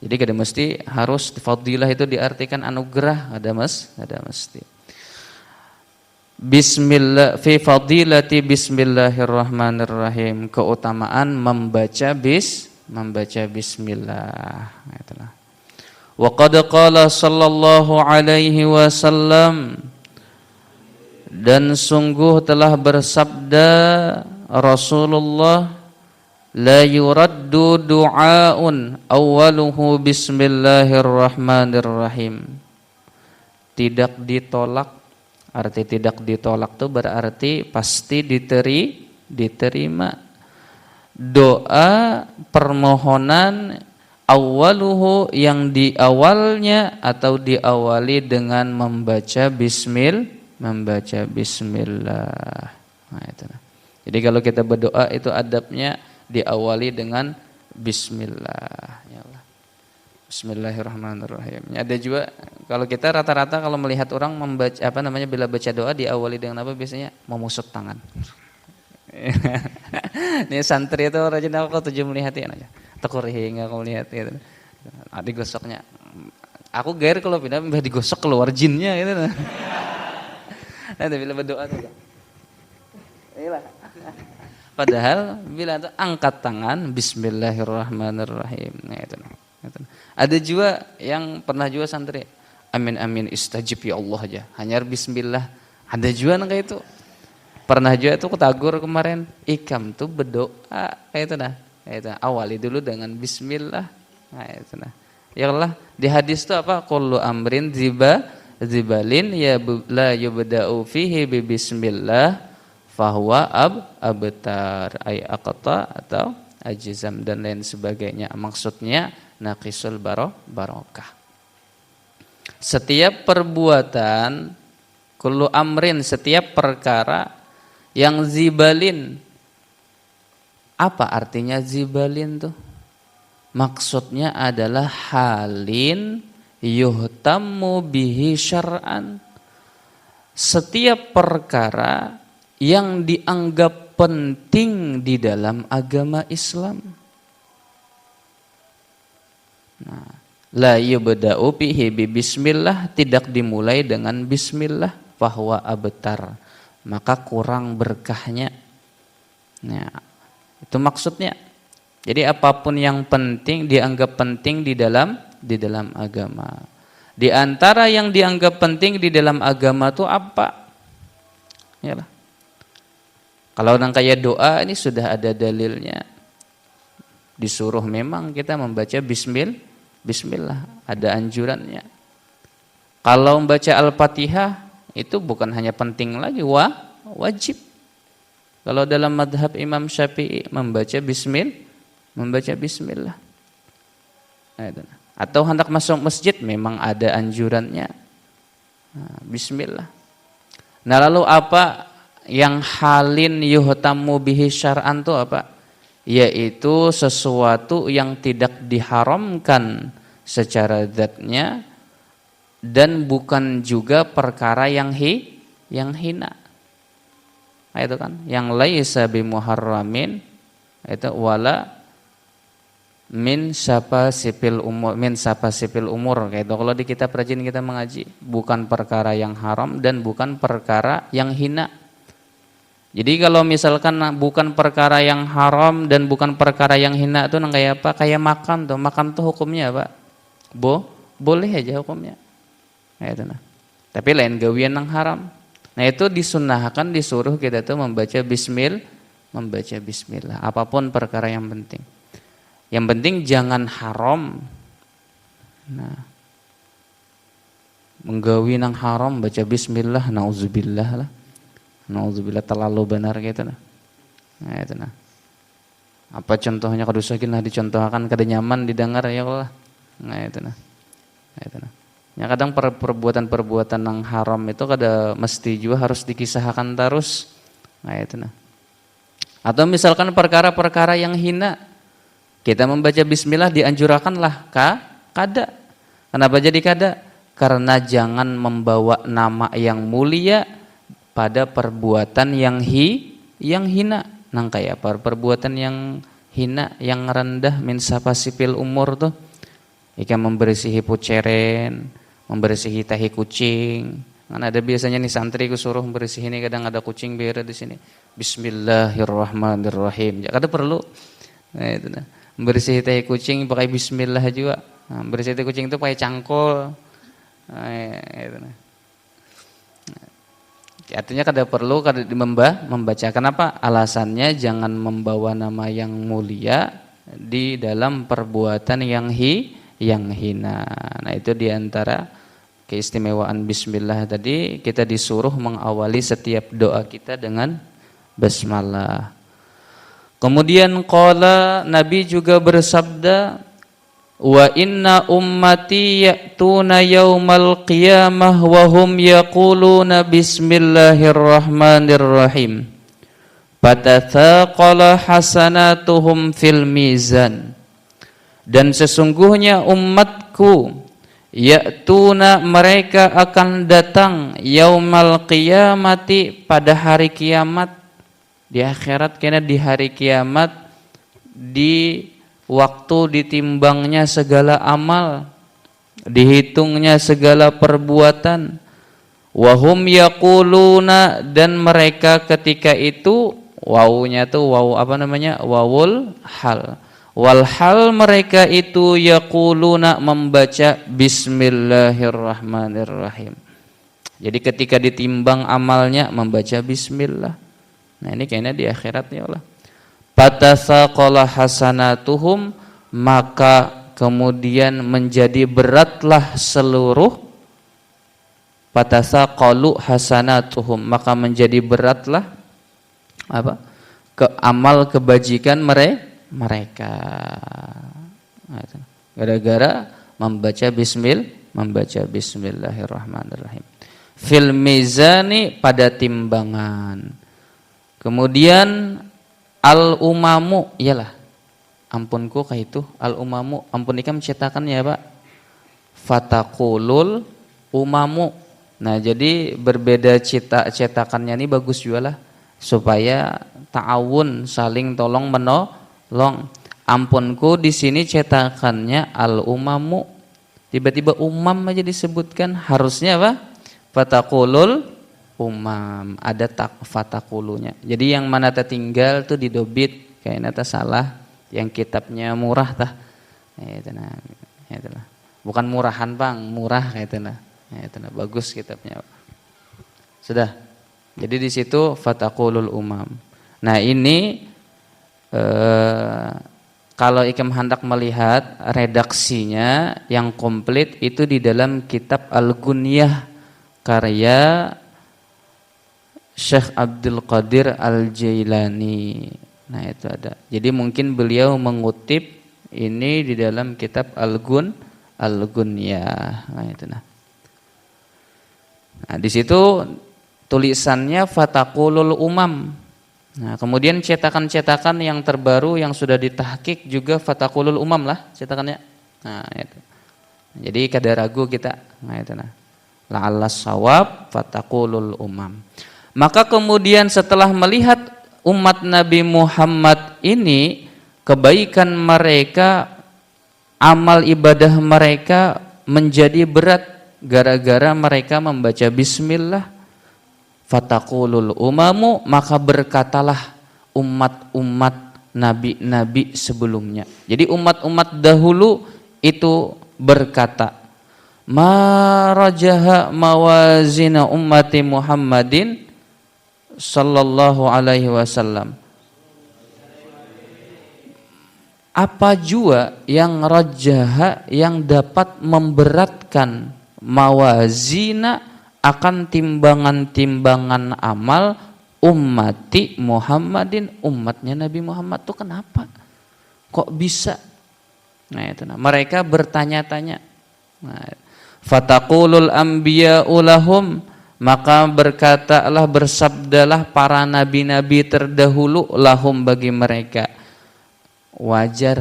Jadi kada mesti harus fadilah itu diartikan anugerah, ada mesti. Bismillah fi fadilati bismillahirrahmanirrahim, keutamaan membaca bismillah. Itulah. Wa qad qala sallallahu alaihi wasallam, dan sungguh telah bersabda Rasulullah, la yuraddu du'aun awwaluhu bismillahirrahmanirrahim. Tidak ditolak. Arti tidak ditolak itu berarti pasti diterima. Doa permohonan awaluhu yang di awalnya atau diawali dengan membaca bismillah. Nah, itu. Jadi kalau kita berdoa itu adabnya diawali dengan bismillah. Ya Allah. Bismillahirrahmanirrahim. Ada juga kalau kita rata-rata kalau melihat orang membaca bila baca doa diawali dengan apa biasanya memusut tangan. Ini santri itu rajin aku tujuh melihatin aja. Tekurih aku melihat gitu. Digosoknya. Aku gair kalau pindah digosok keluar jinnya gitu. Nanti bila berdoa tuh. Inilah. Padahal bila itu angkat tangan bismillahirrahmanirrahim. Nah, itu. Ada juga yang pernah juga santri, amin amin istajib ya Allah aja, hanya bismillah. Ada juga yang kayak itu. Pernah juga tuh ketagur kemarin, ikam tuh berdoa kayak itu nah. Kayak itu. Awali dulu dengan bismillah. Nah, itu nah. Ya Allah, di hadis itu apa? Kullu amrin zibalin ya la yubda'u fihi bi bismillah fahuwa abtar ay aqta atau ajzam dan lain sebagainya. Maksudnya naqisul barokah. Setiap perbuatan, kullu amrin, setiap perkara yang zibalin. Apa artinya zibalin tuh? Maksudnya adalah halin yuhtammu bihi syar'an. Setiap perkara yang dianggap penting di dalam agama Islam. Nah, la yubda'u bihi bismillah, tidak dimulai dengan bismillah, bahwa abtar, maka kurang berkahnya. Nah, itu maksudnya. Jadi apapun yang penting dianggap penting di dalam agama. Di antara yang dianggap penting di dalam agama itu apa? Yalah. Kalau orang kayak doa ini sudah ada dalilnya. Disuruh memang kita membaca bismillah, ada anjurannya. Kalau membaca Al-Fatihah itu bukan hanya penting lagi, wajib. Kalau dalam madhab Imam Syafi'i membaca bismillah. Nah, itu. Atau hendak masuk masjid memang ada anjurannya. Nah, bismillah. Nah, lalu apa yang halin yuhtammu bihi syar'an itu apa? Yaitu sesuatu yang tidak diharamkan secara zatnya dan bukan juga perkara yang hina. Nah, itu kan yang laisa bimuharramin, itu wala min sapa sipil umur kayak itu. Kalau di kitab rajin kita mengaji, bukan perkara yang haram dan bukan perkara yang hina. Jadi kalau misalkan bukan perkara yang haram dan bukan perkara yang hina itu kayak apa? Kayak makan tuh. Makan tuh hukumnya apa? Boleh aja hukumnya. Nah, itu nah. Tapi lain gawian yang haram. Nah, itu disunnahkan, disuruh kita tuh membaca bismillah. Apapun perkara yang penting. Yang penting jangan haram. Nah, menggawi nang haram baca bismillah, nauzubillah lah. Nauzubillah terlalu benar gitu nah. Nah, itu nah. Apa contohnya kadusakin lah dicontohkan kada nyaman didengar ya Allah. Nah, itu nah. Nah, itu nah. Ya kadang perbuatan-perbuatan yang haram itu kada mesti juga harus dikisahkan terus. Nah, itu nah. Atau misalkan perkara-perkara yang hina, kita membaca bismillah dianjurkanlah kada. Kenapa jadi kada? Karena jangan membawa nama yang mulia pada perbuatan yang hina. Nang kayak perbuatan yang hina, yang rendah, min sapa sipil umur tuh. Ika membersihi puceren, membersihi tahi kucing. Kan ada biasanya nih santri ku suruh membersihi ini, kadang ada kucing biara di sini. Bismillahirrahmanirrahim. Ya kada perlu. Nah, itu nah. Membersihi tahi kucing pakai bismillah juga. Nah, membersihi tahi kucing itu pakai cangkol. Nah, itu nah. Artinya kada perlu kada membaca. Kenapa? Alasannya jangan membawa nama yang mulia di dalam perbuatan yang hina. Nah, itu diantara keistimewaan bismillah tadi, kita disuruh mengawali setiap doa kita dengan basmalah. Kemudian qala, Nabi juga bersabda, wa inna ummati ya'tuna yaumal qiyamah wa hum yaquluna bismillahirrahmanirrahim fatathaqala hasanatuhum fil mizan. Dan sesungguhnya umatku ya'tuna, mereka akan datang yaumal qiyamati, pada hari kiamat. Di akhirat kena di hari kiamat, di waktu ditimbangnya segala amal, dihitungnya segala perbuatan. Wahum yaquluna, dan mereka ketika itu, wawunya tuh waw apa namanya, wawul hal. Walhal mereka itu yaquluna membaca bismillahirrahmanirrahim. Jadi ketika ditimbang amalnya membaca bismillah. Nah ini kayaknya di akhirat ya Allah. Patasaqala hasanatuhum, maka kemudian menjadi beratlah seluruh patasaqalu hasanatuhum, maka menjadi beratlah apa? Amal kebajikan mereka. Gara-gara membaca bismillahirrahmanirrahim. Fil mizani, pada timbangan. Kemudian al umamu, iyalah ampunku kah itu al umamu, ampun ikam cetakan ya Pak, fataqulul umamu. Nah jadi berbeda cetakannya ini bagus juga lah, supaya ta'awun, saling tolong menolong. Ampunku di sini cetakannya al umamu, tiba-tiba umam aja disebutkan, harusnya apa? Fataqulul umam, ada fataqulunya. Jadi yang mana tertinggal tuh didobit, kayaknya tak salah, yang kitabnya murah tah. Itulah. Bukan murahan Bang, murah kayak itulah. Bagus kitabnya. Sudah. Jadi di situ fataqulul umam. Nah, ini kalau ikam hendak melihat redaksinya yang komplit itu di dalam kitab Al-Gunyah karya Syekh Abdul Qadir Al-Jailani. Nah itu ada. Jadi mungkin beliau mengutip ini di dalam kitab Al-Gunyah. Nah itu nah. Nah di situ tulisannya fataqulul umam. Nah kemudian cetakan-cetakan yang terbaru yang sudah ditahqiq juga fataqulul umam lah cetakannya. Nah itu. Jadi kada ragu kita. Nah itu nah. La'allas shawab fataqulul umam. Maka kemudian setelah melihat umat Nabi Muhammad ini, kebaikan mereka, amal ibadah mereka menjadi berat gara-gara mereka membaca bismillah, fataqulul umamu, maka berkatalah umat-umat nabi-nabi sebelumnya. Jadi umat-umat dahulu itu berkata, ma rajaha mawazina ummati Muhammadin sallallahu alaihi wasallam. Apa jua yang rajaha, yang dapat memberatkan mawazina, akan timbangan-timbangan amal ummati Muhammadin, umatnya Nabi Muhammad tuh kenapa? Kok bisa? Nah itu nah. Mereka bertanya-tanya. Nah, fataqulul anbiya'u lahum, maka berkatalah, bersabdalah para nabi-nabi terdahulu lahum, bagi mereka. Wajar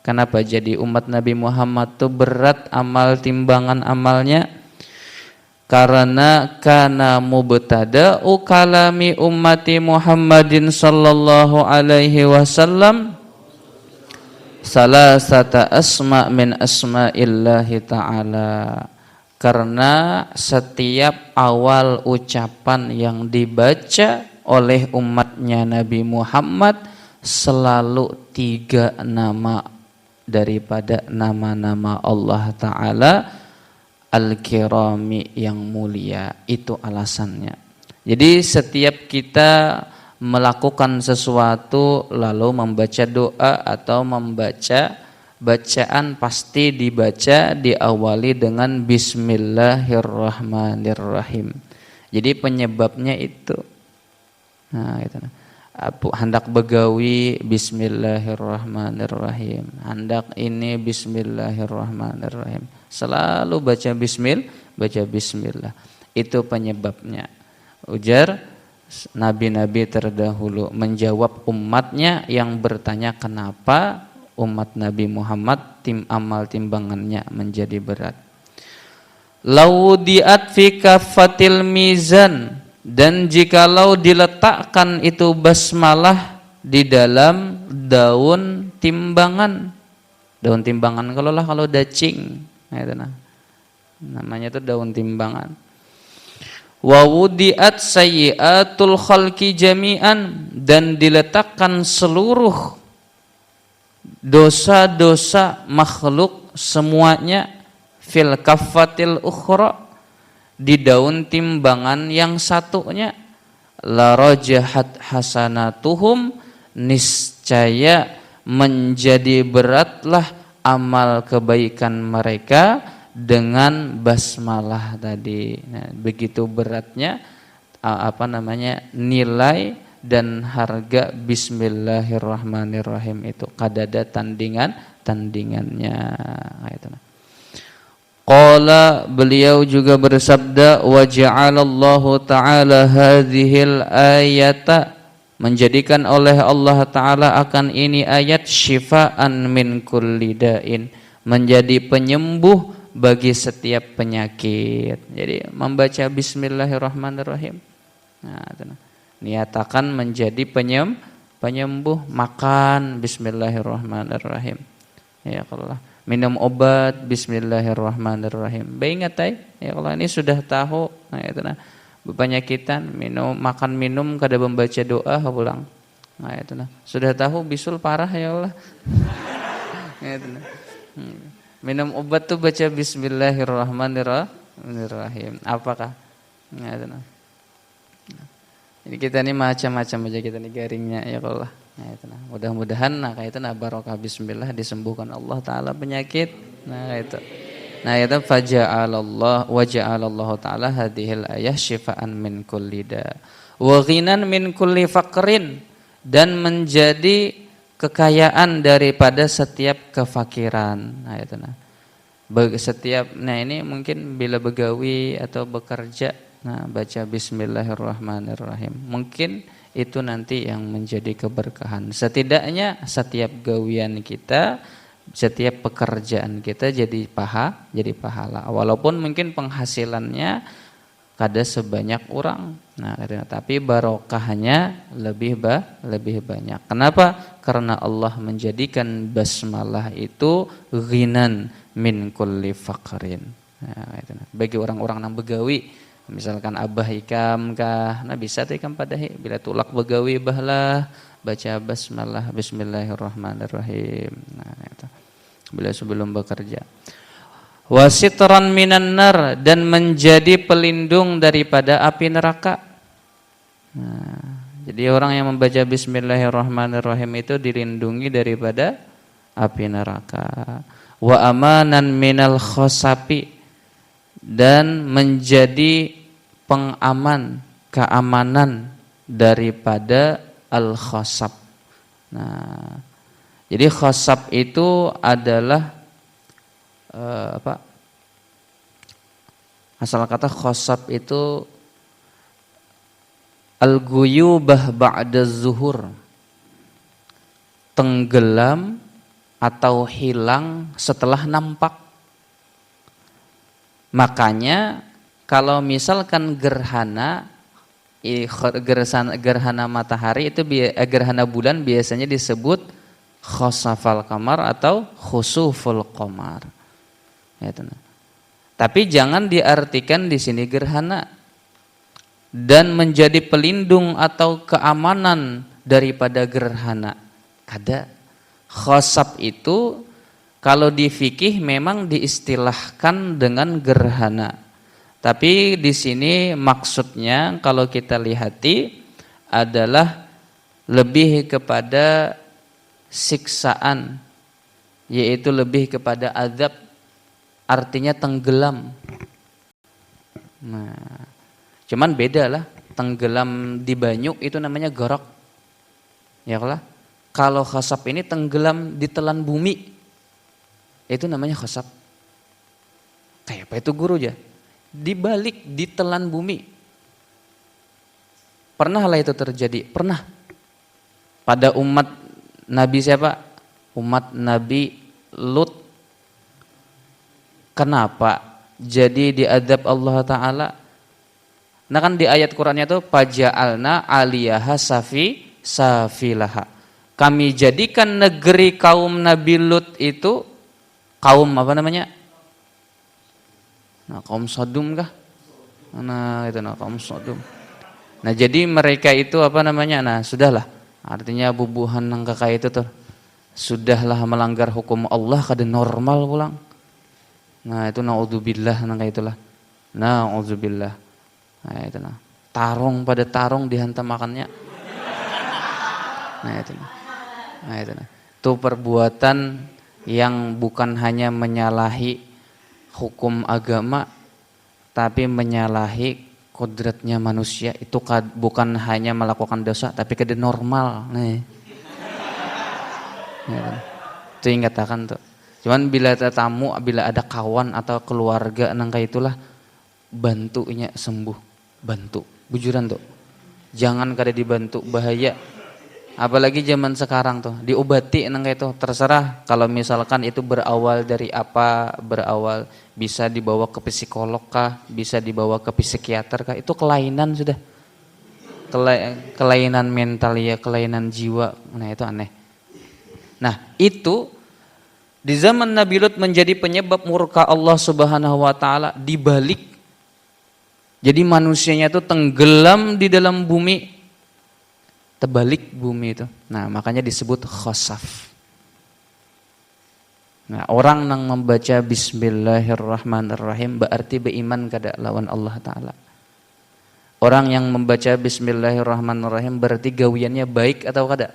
kenapa jadi umat Nabi Muhammad tuh berat amal timbangan amalnya? Karena kana mubtada'u kalami ummati Muhammadin sallallahu alaihi wasallam salasata asma min asma'illahi ta'ala. Karena setiap awal ucapan yang dibaca oleh umatnya Nabi Muhammad selalu 3 nama daripada nama-nama Allah Ta'ala Al-Kirami, yang mulia. Itu alasannya. Jadi setiap kita melakukan sesuatu lalu membaca doa atau membaca bacaan, pasti dibaca diawali dengan bismillahirrahmanirrahim. Jadi penyebabnya itu. Nah, itu. Hendak begawi bismillahirrahmanirrahim. Hendak ini bismillahirrahmanirrahim. Selalu baca bismillah. Itu penyebabnya. Ujar nabi-nabi terdahulu menjawab umatnya yang bertanya kenapa umat Nabi Muhammad amal timbangannya menjadi berat. Laudiat fi kafatil mizan, dan jikalau diletakkan itu basmalah di dalam daun timbangan. Daun timbangan kalau dacing, nah itu namanya itu daun timbangan. Wa wudiat sayyiatul khalqi jami'an, dan diletakkan seluruh dosa-dosa makhluk semuanya fil kaffatil ukhra, di daun timbangan yang satunya, la rajahat hasanatuhum, niscaya menjadi beratlah amal kebaikan mereka dengan basmalah tadi. Nah, begitu beratnya nilai dan harga bismillahirrahmanirrahim itu, kadada tandingannya. Qala, beliau juga bersabda, wa ja'alallahu ta'ala hadhil ayata, menjadikan oleh Allah Ta'ala akan ini ayat syifaan min kulli da'in, menjadi penyembuh bagi setiap penyakit. Jadi membaca bismillahirrahmanirrahim, nah, niatakan menjadi penyembuh. Makan bismillahirrahmanirrahim, ya Allah. Minum obat bismillahirrahmanirrahim. Ingat ya Allah, ini sudah tahu nah itu nah penyakitan, makan minum kada membaca doa pulang. Nah itu nah sudah tahu bisul parah ya Allah. Ya, itu nah. Minum obat tuh baca bismillahirrahmanirrahim. Apakah? Nah itu nah. Jadi kita ini macam-macam aja, kita nih garingnya ya Allah. Nah, itu nah. Mudah-mudahan kayak itu barokah bismillah disembuhkan Allah Ta'ala penyakit. Nah itu. Nah itu wa ja'alallahu ta'ala hadhil ayah syifaan min kulli da wa ghinan min kulli faqrin, dan menjadi kekayaan daripada setiap kefakiran. Nah itu nah. Ini mungkin bila begawi atau bekerja, nah baca bismillahirrahmanirrahim. Mungkin itu nanti yang menjadi keberkahan. Setidaknya setiap gawian kita, setiap pekerjaan kita jadi pahala. Walaupun mungkin penghasilannya kada sebanyak orang. Nah, tapi barokahnya lebih banyak. Kenapa? Karena Allah menjadikan basmalah itu ghinan min kulli faqrin. Nah, itu. Bagi orang-orang yang begawi, misalkan abah ikam kah, nah bisa tuh ikam padahi bila tulak begawi bahlah baca basmalah bismillahirrahmanirrahim. Nah itu bila sebelum bekerja. Wasitran minan nar, dan menjadi pelindung daripada api neraka. Nah, jadi orang yang membaca bismillahirrahmanirrahim itu dilindungi daripada api neraka. Wa amanan minal khosapi, dan menjadi keamanan daripada al-khosab. Nah, jadi khosab itu adalah asal kata khosab itu al-guyubah ba'da zuhur, tenggelam atau hilang setelah nampak. Makanya kalau misalkan gerhana matahari itu gerhana bulan biasanya disebut khosafal qamar atau khusuful qamar. Ya, tapi jangan diartikan di sini gerhana. Dan menjadi pelindung atau keamanan daripada gerhana. Kada. Khosab itu kalau di fikih memang diistilahkan dengan gerhana. Tapi di sini maksudnya kalau kita lihati adalah lebih kepada siksaan, yaitu lebih kepada azab, artinya tenggelam. Nah, cuman beda lah, tenggelam di banyu itu namanya gorok, ya lah. Kalau khasab ini tenggelam di telan bumi, itu namanya khasab. Kayak apa itu guru ya? Dibalik di telan bumi. Pernah lah itu terjadi, pernah. Pada umat Nabi siapa? Umat Nabi Lut. Kenapa jadi diadab Allah Ta'ala? Nah kan di ayat Qur'annya itu paja'alna aliyaha safilaha. Kami jadikan negeri kaum Nabi Lut itu kaum apa namanya? Nah, kaum Sodom kah? Nah, itu kaum Sodom. Nah, jadi mereka itu apa namanya? Nah, sudahlah. Artinya bubuhan nang kakak itu tuh sudahlah melanggar hukum Allah kada normal pulang. Nah itu naudzubillah nang itulah. Naudzubillah. Nah itu nah. Tarung pada tarung dihantam makannya. Nah itu nah. Nah itu nah. Itu perbuatan yang bukan hanya menyalahi hukum agama tapi menyalahi kodratnya manusia. Itu bukan hanya melakukan dosa tapi kada normal. Nih. Ya, itu ingat akan tuh. Cuman bila ada tamu, bila ada kawan atau keluarga nang kayak itulah bantunya sembuh, bantu. Bujuran tuh. Jangan kada dibantu bahaya. Apalagi zaman sekarang tuh diobati nang kayak itu terserah kalau misalkan itu berawal dari apa, berawal bisa dibawa ke psikolog kah, bisa dibawa ke psikiater kah, itu kelainan sudah. Kelainan mental ya, kelainan jiwa. Nah itu aneh. Nah itu di zaman Nabi Lut menjadi penyebab murka Allah Subhanahu wa taala dibalik. Jadi manusianya itu tenggelam di dalam bumi, terbalik bumi itu. Nah makanya disebut khosaf. Nah orang yang membaca Bismillahirrahmanirrahim berarti beriman kada lawan Allah Ta'ala. Orang yang membaca Bismillahirrahmanirrahim berarti gawiannya baik atau kada?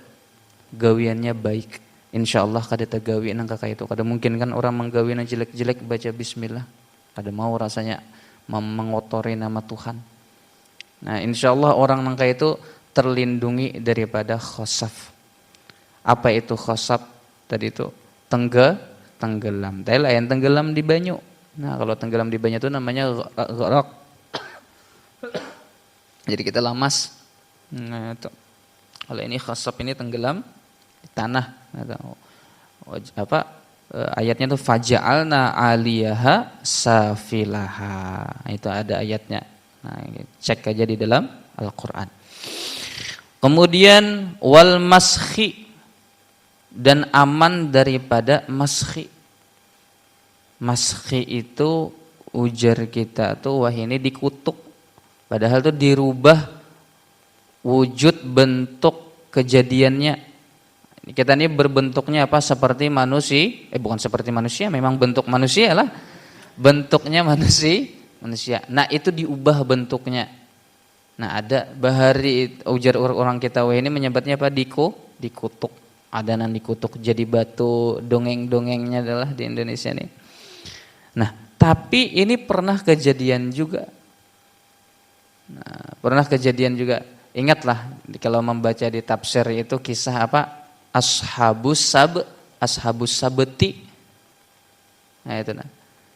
Gawiannya baik. Insya Allah kada tergawi nang kakak itu. Kada mungkin kan orang menggawi nang jelek-jelek baca Bismillah. Kada mau rasanya mengotori nama Tuhan. Nah insya Allah orang nang kayak itu terlindungi daripada khosaf. Apa itu khosaf? Tadi itu tenggelam. Tapi lain tenggelam di banyu. Nah kalau tenggelam di banyu itu namanya gharaq. Jadi kita lamas. Nah itu. Kalau ini khosaf ini tenggelam di tanah. Apa ayatnya itu faja'alna 'aliyaha safilaha. Itu ada ayatnya. Nah, cek aja di dalam Al-Qur'an. Kemudian wal maskhi, dan aman daripada maskhi. Maskhi itu ujar kita tuh wah ini dikutuk. Padahal tuh dirubah wujud bentuk kejadiannya. Kita ini berbentuknya apa? Seperti manusia, bukan seperti manusia, memang bentuk manusia lah. Bentuknya manusia. Nah itu diubah bentuknya. Nah ada bahari ujar orang kita wah ini menyebutnya apa? Dikutuk. Ada yang dikutuk jadi batu, dongeng-dongengnya adalah di Indonesia nih. Nah tapi ini pernah kejadian juga. Ingatlah kalau membaca di tafsir itu kisah apa? Ashabus sabti. Nah itu nah.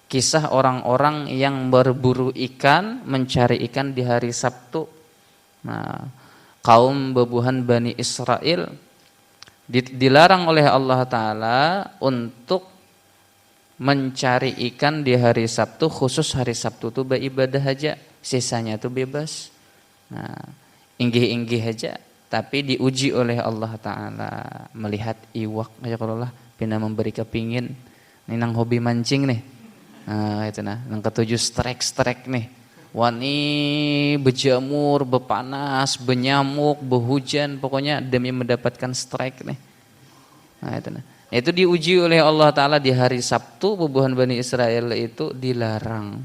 Kisah orang-orang yang berburu ikan, mencari ikan di hari Sabtu. Nah, kaum bebuhan Bani Israel dilarang oleh Allah Ta'ala untuk mencari ikan di hari Sabtu, khusus hari Sabtu itu beribadah aja, sisanya itu bebas. Nah, inggih-inggih aja. Tapi diuji oleh Allah Ta'ala melihat iwak aja kalau lah pina memberi kepingin ini nang hobi mancing nih. Nah itu nah nang ketujuh strike nih wani berjamur bepanas benyamuk berhujan pokoknya demi mendapatkan strike nih. Nah itu diuji oleh Allah Ta'ala di hari Sabtu. Bubuhan Bani Israel itu dilarang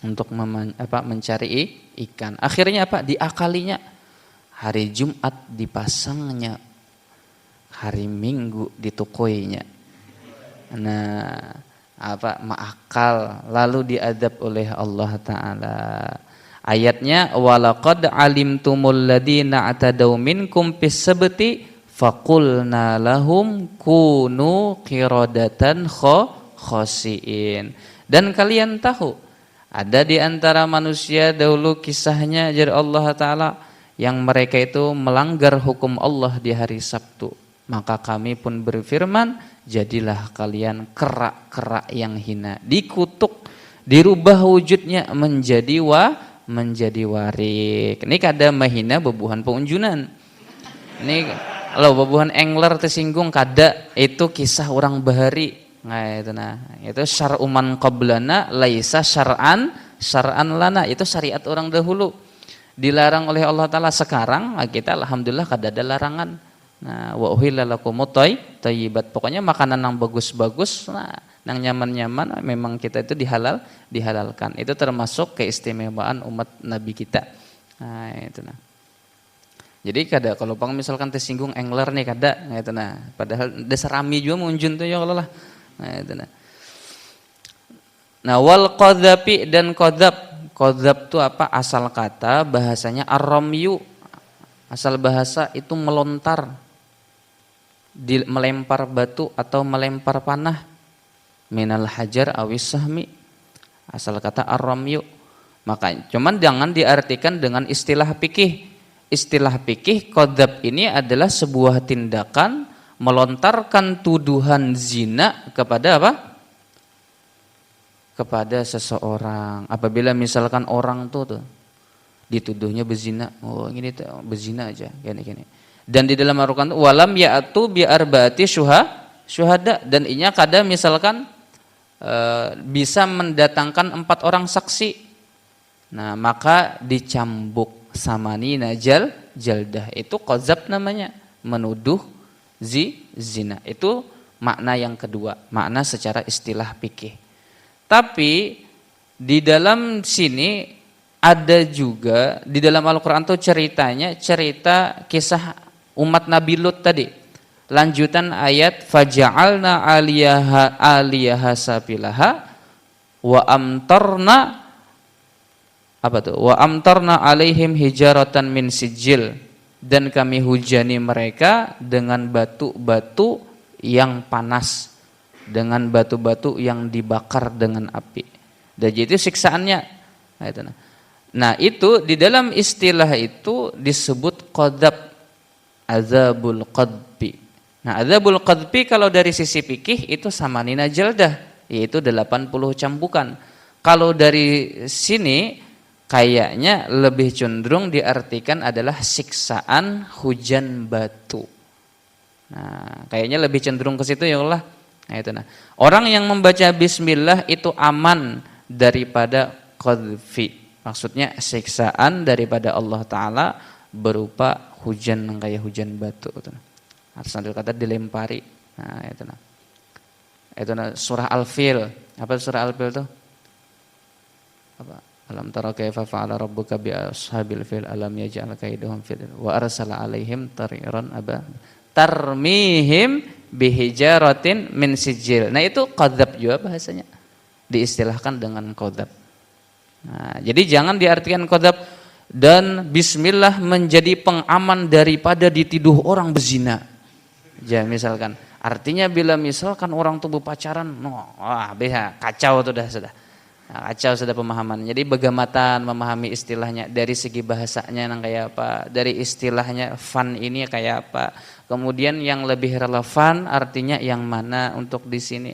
untuk mencari ikan. Akhirnya apa? Diakalinya. Hari Jumat dipasangnya, hari Minggu ditukoinya. Nah, ma'akal lalu diadab oleh Allah Ta'ala. Ayatnya walaqad alimtumul ladina atadaw minkum fis sabti faqulna lahum kunu qiradatan khasiin. Dan kalian tahu ada di antara manusia dahulu kisahnya dari Allah Ta'ala yang mereka itu melanggar hukum Allah di hari Sabtu. Maka kami pun berfirman, jadilah kalian kerak-kerak yang hina. Dikutuk, dirubah wujudnya menjadi warik. Ini kada mahina bebuhan peunjunan. Ini kalau bebuhan angler tersinggung kada, itu kisah orang bahari. Nah itu syar'uman qablana laisa syar'an lana, itu syariat orang dahulu. Dilarang oleh Allah Ta'ala. Sekarang kita alhamdulillah kada ada larangan. Nah, wa uhilla lakumut thayyibat. Pokoknya makanan yang bagus-bagus, nah, yang nyaman-nyaman memang kita itu dihalalkan. Itu termasuk keistimewaan umat Nabi kita. Nah, itu nah. Jadi kada kalau misalkan tersinggung angler nih kada, nah itu nah. Padahal dasar rami juga munjun tuh ya Allah lah. Nah, itu nah. Nah, wal qadzafi dan qadzab. Qadzab itu apa? Asal kata bahasanya ar-ramyu. Asal bahasa itu melontar, melempar batu atau melempar panah. Minal hajar awis sahmi. Asal kata ar-ramyu. Maka cuman jangan diartikan dengan istilah fikih. Istilah fikih qadzab ini adalah sebuah tindakan melontarkan tuduhan zina kepada apa? Kepada seseorang. Apabila misalkan orang tuh dituduhnya berzina, oh ini tuh berzina aja, gini. Dan di dalam Al-Qur'an walam ya'tu bi arba'ati syuhada, dan inya kada misalkan bisa mendatangkan 4 orang saksi. Nah, maka dicambuk samani najal jaldah. Itu qadzab namanya, menuduh zina. Itu makna yang kedua, makna secara istilah fikih. Tapi di dalam sini ada juga di dalam Al-Qur'an tuh cerita kisah umat Nabi Lut tadi. Lanjutan ayat faja'alna 'aliyaha safilaha wa amtarna apa tuh? Wa amtarna 'alaihim hijaratan min sijil, dan kami hujani mereka dengan batu-batu yang panas, dengan batu-batu yang dibakar dengan api. Dan jadi itu siksaannya. Nah, itu di dalam istilah itu disebut qadzab, azabul qadbi. Nah, azabul qadbi kalau dari sisi fikih itu samanina jaldah, yaitu 80 cambukan. Kalau dari sini kayaknya lebih cenderung diartikan adalah siksaan hujan batu. Nah, kayaknya lebih cenderung ke situ ya Allah. Nah, itu nah. Orang yang membaca bismillah itu aman daripada qadfi. Maksudnya siksaan daripada Allah Ta'ala berupa hujan kayak hujan batu. Artinya kata dilempari. Nah, itu nah. Itu nah, surah Al-Fil. Apa surah Al-Fil itu? Apa? Alam tara kaifa fa'ala rabbuka bi ashabil fil alam yaj'al kaidahum fil wa arsala alaihim tariran aba tarmihim bihijaratin min sijil. Nah, itu qadzab juga bahasanya. Diistilahkan dengan qadzab. Nah, jadi jangan diartikan qadzab dan bismillah menjadi pengaman daripada dituduh orang berzina. Ya, misalkan artinya bila misalkan orang tuh berpacaran, bisa kacau tuh sudah. Nah, kacau sudah pemahaman. Jadi begamatan memahami istilahnya dari segi bahasanya yang kayak apa, dari istilahnya fun ini kayak apa. Kemudian yang lebih relevan artinya yang mana untuk di sini.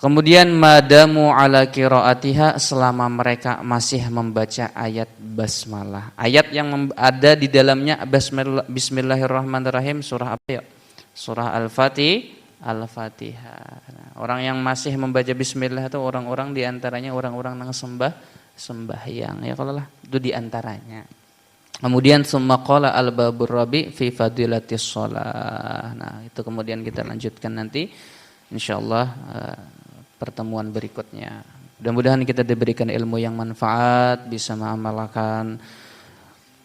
Kemudian madamu ala qiraatiha, selama mereka masih membaca ayat basmalah. Ayat yang ada di dalamnya bismillahirrahmanirrahim, surah apa ya? Surah Al-Fatihah. Nah, orang yang masih membaca bismillah itu orang-orang diantaranya orang-orang yang sembahyang ya kalau lah itu diantaranya. Kemudian summa qala al-babur rabi fi fadilatis shalah. Nah, itu kemudian kita lanjutkan nanti insyaallah pertemuan berikutnya. Mudah-mudahan kita diberikan ilmu yang manfaat, bisa mengamalkan.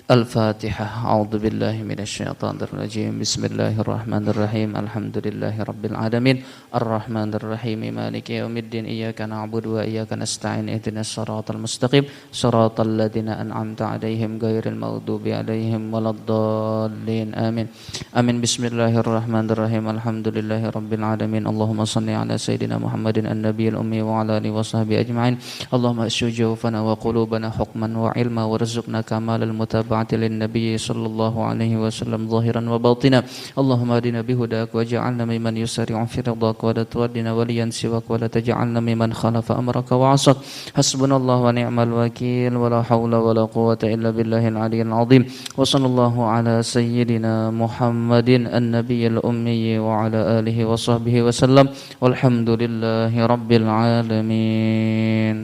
Al-Fatihah. A'udzu billahi minasyaitonir rajim. Bismillahirrahmanirrahim. Alhamdulillahi rabbil alamin. Arrahmanir rahim. Maliki yaumiddin. Iyyaka na'budu wa iyyaka nasta'in. Ihdinas siratal mustaqim. Siratal ladzina an'amta 'alaihim ghairil maghdubi 'alaihim waladdallin. Amin. Amin. Bismillahirrahmanirrahim. Alhamdulillahi rabbil alamin. Allahumma shalli ala sayyidina Muhammadin an-nabiyil ummi wa ala alihi washabihi ajma'in. Allahumma asyujufana wa qulubana hukman wa ilma warzuqna kamalal mutaba'ah للنبي صلى الله عليه وسلم ظاهرا وباطنا اللهم اهدنا بهداك واجعلنا ممن يسارع في رضاك ولا تودنا وليا سواك ولا تجعلنا ممن خالف امرك وعصاك حسبنا الله ونعم الوكيل ولا حول ولا قوة الا بالله العلي العظيم وصلى الله على سيدنا محمد النبي الأمي وعلى آله وصحبه وسلم والحمد لله رب العالمين.